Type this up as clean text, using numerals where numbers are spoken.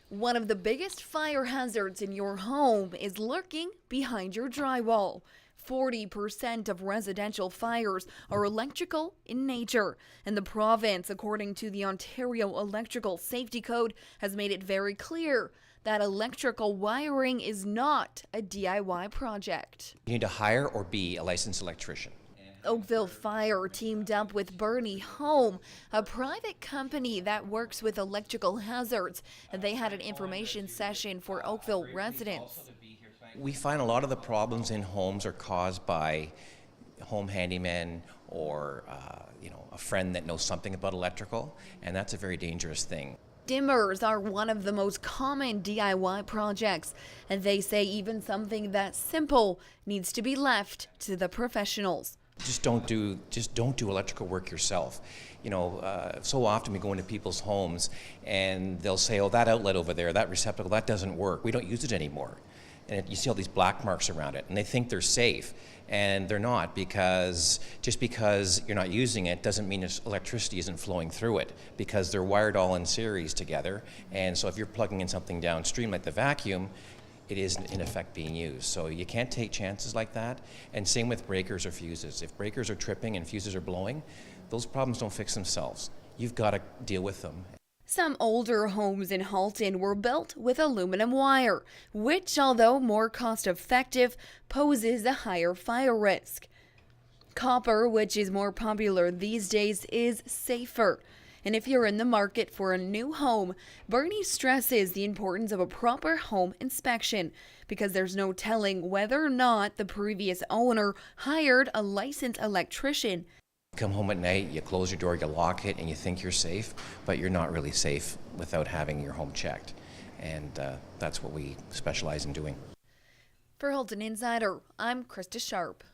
One of the biggest fire hazards in your home is lurking behind your drywall. 40% of residential fires are electrical in nature, and the province, according to the Ontario Electrical Safety Code, has made it very clear that electrical wiring is not a DIY project. You need to hire or be a licensed electrician. Oakville Fire teamed up with Bernie Home, a private company that works with electrical hazards, and they had an information session for Oakville residents. We find a lot of the problems in homes are caused by home handymen or a friend that knows something about electrical, and that's a very dangerous thing. Dimmers are one of the most common DIY projects, and they say even something that simple needs to be left to the professionals. Just don't do electrical work yourself. So often we go into people's homes and they'll say, "Oh, that outlet over there, that receptacle, that doesn't work. We don't use it anymore." And you see all these black marks around it, and they think they're safe, and they're not, because just because you're not using it doesn't mean electricity isn't flowing through it, because they're wired all in series together. And so if you're plugging in something downstream like the vacuum, it is in effect being used. So you can't take chances like that. And same with breakers or fuses. If breakers are tripping and fuses are blowing, those problems don't fix themselves. You've got to deal with them. Some older homes in Halton were built with aluminum wire, which, although more cost-effective, poses a higher fire risk. Copper, which is more popular these days, is safer. And if you're in the market for a new home, Bernie stresses the importance of a proper home inspection, because there's no telling whether or not the previous owner hired a licensed electrician. Come home at night, you close your door, you lock it, and you think you're safe, but you're not really safe without having your home checked. And that's what we specialize in doing. For Halton Insider, I'm Krista Sharp.